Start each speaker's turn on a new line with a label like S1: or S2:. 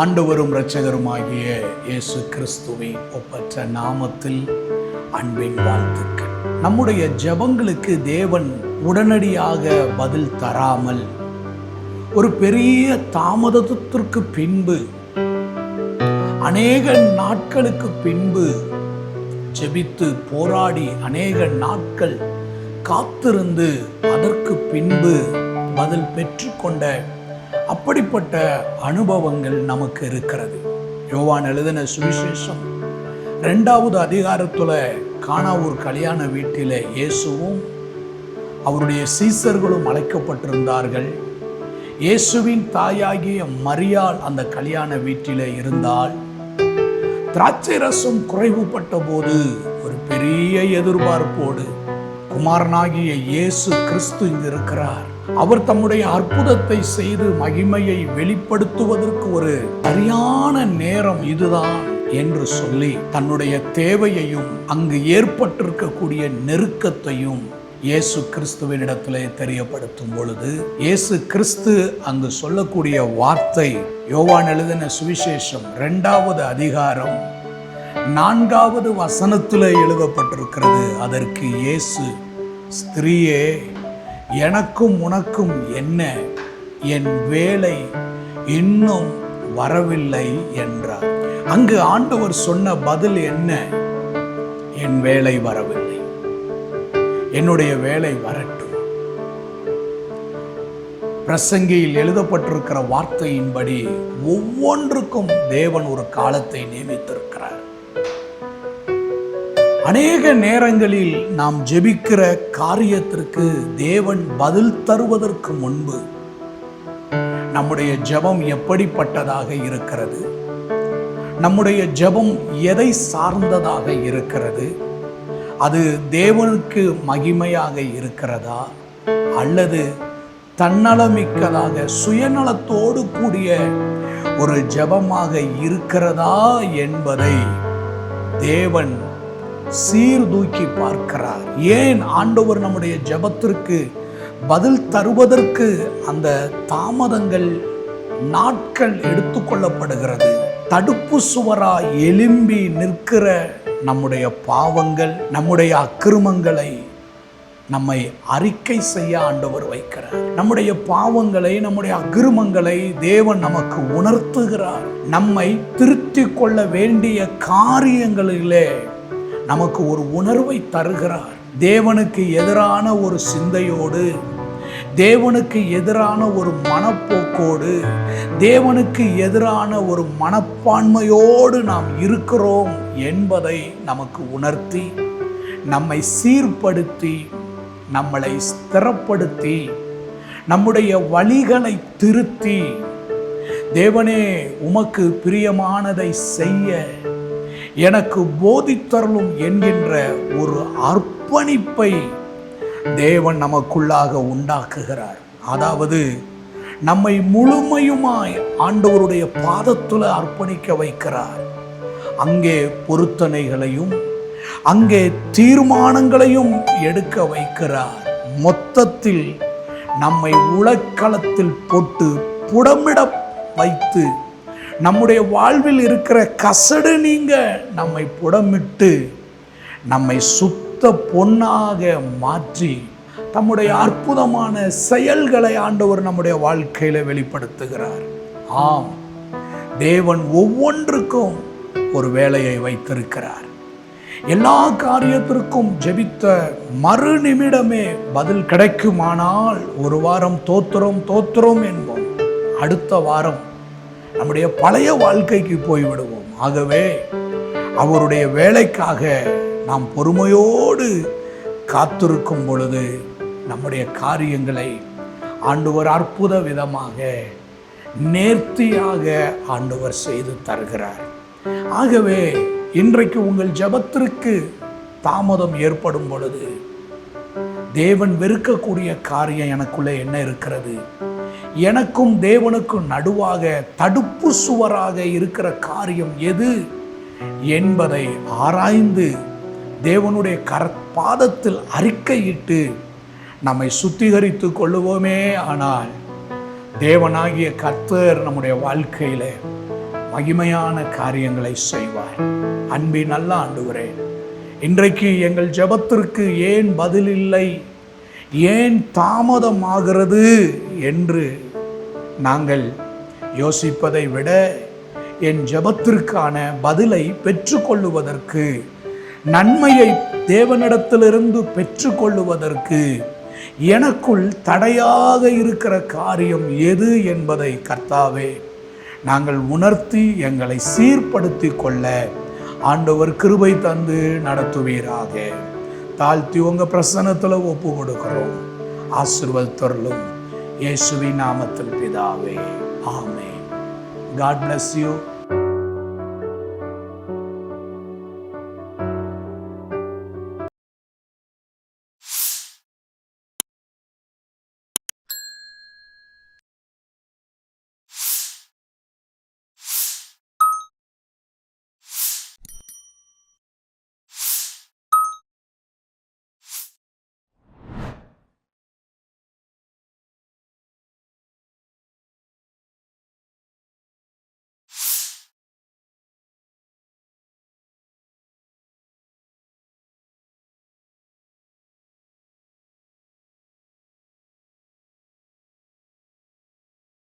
S1: ஆண்டவரும் இரட்சகருமாகிய இயேசு கிறிஸ்துவின் ஒப்பற்ற நாமத்தில் அன்பின் வாழ்த்துக்கள். நம்முடைய ஜெபங்களுக்கு தேவன் உடனடியாக பதில் தராமல் ஒரு பெரிய தாமதத்திற்கு பின்பு, அநேக நாட்களுக்கு பின்பு ஜெபித்து போராடி அநேக நாட்கள் காத்திருந்து அதற்கு பின்பு பதில் பெற்றுக்கொண்ட அப்படிப்பட்ட அனுபவங்கள் நமக்கு இருக்கிறது. யோவான் எழுதின சுவிசேஷம் 2வது அதிகாரத்தில் கானாவூர் கல்யாண வீட்டில் இயேசுவும் அவருடைய சீசர்களும் அழைக்கப்பட்டிருந்தார்கள். இயேசுவின் தாயாகிய மரியாள் அந்த கல்யாண வீட்டில் இருந்தால், திராட்சை ரசம் குறைவுபட்ட போது ஒரு பெரிய எதிர்பார்ப்போடு குமாரனாகிய இயேசு கிறிஸ்து இங்கு இருக்கிறார், அவர் தம்முடைய அற்புதத்தை செய்து மகிமையை வெளிப்படுத்துவதற்கு ஒரு சரியான நேரம் இதுதான் என்று சொல்லி தன்னுடைய தேவையையும் அங்கு ஏற்பட்டிருக்கக்கூடிய நெருக்கத்தையும் இயேசு கிறிஸ்துவினிடத்திலே தெரியப்படுத்தும் பொழுது, இயேசு கிறிஸ்து அங்கு சொல்லக்கூடிய வார்த்தை யோவான் எழுதின சுவிசேஷம் 2வது அதிகாரம் 4வது வசனத்தில் எழுதப்பட்டிருக்கிறது. அதற்கு இயேசு, ஸ்திரீயே, எனக்கும் உனக்கும் என்ன, என் வேலை இன்னும் வரவில்லை என்றார். அங்கு ஆண்டவர் சொன்ன பதில் என்ன? என் வேலை வரவில்லை, என்னுடைய வேலை வரட்டும். பிரசங்கியில் எழுதப்பட்டிருக்கிற வார்த்தையின்படி ஒவ்வொன்றுக்கும் தேவன் ஒரு காலத்தை நியமித்திருக்கிறார். அநேக நேரங்களில் நாம் ஜெபிக்கிற காரியத்திற்கு தேவன் பதில் தருவதற்கு முன்பு நம்முடைய ஜெபம் எப்படிப்பட்டதாக இருக்கிறது, நம்முடைய ஜெபம் எதை சார்ந்ததாக இருக்கிறது, அது தேவனுக்கு மகிமையாக இருக்கிறதா அல்லது தன்னலமிக்கதாக சுயநலத்தோடு கூடிய ஒரு ஜெபமாக இருக்கிறதா என்பதை தேவன் சீர்தூக்கி பார்க்கிறார். ஏன் ஆண்டவர் நம்முடைய ஜெபத்திற்கு பதில் தருவதற்கு அந்த தாமதங்கள் நாட்கள் எடுத்துக்கொள்ளப்படுகிறது? தடுப்பு சுவராய் எழும்பி நிற்கிற நம்முடைய பாவங்கள், நம்முடைய அக்கிரமங்களை நம்மை அறிக்கை செய்ய ஆண்டவர் வைக்கிறார். நம்முடைய பாவங்களை, நம்முடைய அக்கிரமங்களை தேவன் நமக்கு உணர்த்துகிறார். நம்மை திருத்திக் கொள்ள வேண்டிய காரியங்களிலே நமக்கு ஒரு உணர்வை தருகிறார். தேவனுக்கு எதிரான ஒரு சிந்தையோடு, தேவனுக்கு எதிரான ஒரு மனப்போக்கோடு, தேவனுக்கு எதிரான ஒரு மனப்பான்மையோடு நாம் இருக்கிறோம் என்பதை நமக்கு உணர்த்தி, நம்மை சீர்படுத்தி, நம்மளை ஸ்திரப்படுத்தி, நம்முடைய வழிகளை திருத்தி, தேவனே உமக்கு பிரியமானதை செய்ய எனக்கு போதித்தருளும் என்கின்ற ஒரு அர்ப்பணிப்பை தேவன் நமக்குள்ளாக உண்டாக்குகிறார். அதாவது நம்மை முழுமையுமாய் ஆண்டவருடைய பாதத்தில் அர்ப்பணிக்க வைக்கிறார். அங்கே பொருத்தனைகளையும் அங்கே தீர்மானங்களையும் எடுக்க வைக்கிறார். மொத்தத்தில் நம்மை உலக்களத்தில் போட்டு புடமிட வைத்து, நம்முடைய வாழ்வில் இருக்கிற கசடு நீங்க நம்மை புடமிட்டு, நம்மை சுத்த பொன்னாக மாற்றி தம்முடைய அற்புதமான செயல்களை ஆண்டவர் நம்முடைய வாழ்க்கையில வெளிப்படுத்துகிறார். ஆம், தேவன் ஒவ்வொன்றுக்கும் ஒரு வேலையை வைத்திருக்கிறார். எல்லா காரியத்திற்கும் ஜெபித்த மறு நிமிடமே பதில் கிடைக்குமானால் ஒரு வாரம் தோத்திரம் என்போம், அடுத்த வாரம் நம்முடைய பழைய வாழ்க்கைக்கு போய்விடுவோம். ஆகவே அவருடைய வேலைக்காக நாம் பொறுமையோடு காத்திருக்கும் பொழுது நம்முடைய காரியங்களை ஆண்டவர் அற்புத விதமாக நேர்த்தியாக ஆண்டவர் செய்து தருகிறார். ஆகவே இன்றைக்கு உங்கள் ஜெபத்திற்கு தாமதம் ஏற்படும் பொழுது, தேவன் வெறுக்கக்கூடிய காரியம் எனக்குள்ளே என்ன இருக்கிறது, எனக்கும் தேவனுக்கும் நடுவாக தடுப்பு சுவராக இருக்கிற காரியம் எது என்பதை ஆராய்ந்து தேவனுடைய பாதத்தில் அறிக்கையிட்டு நம்மை சுத்திகரித்து கொள்ளுவோமே. ஆனால் தேவனாகிய கர்த்தர் நம்முடைய வாழ்க்கையில மகிமையான காரியங்களை செய்வார். அன்பின் நல்ல ஆண்டவரே, இன்றைக்கு எங்கள் ஜெபத்திற்கு ஏன் பதில் இல்லை, ஏன் தாமதமாகிறது என்று நாங்கள் யோசிப்பதை விட என் ஜெபத்திற்கான பதிலை பெற்றுக்கொள்ளுவதற்கு, நன்மையை தேவனிடத்திலிருந்து பெற்றுக்கொள்ளுவதற்கு எனக்குள் தடையாக இருக்கிற காரியம் எது என்பதை கர்த்தாவே நாங்கள் உணர்த்தி எங்களை சீர்படுத்தி கொள்ள ஆண்டவர் கிருபை தந்து நடத்துவீராக. தாழ்த்தி உங்க பிரசன்னத்தில் ஒப்பு கொடுக்கிறோம். ஆசீர்வதித்தருளும். இயேசுவின் நாமத்தில் பிதாவே, ஆமென். God bless you.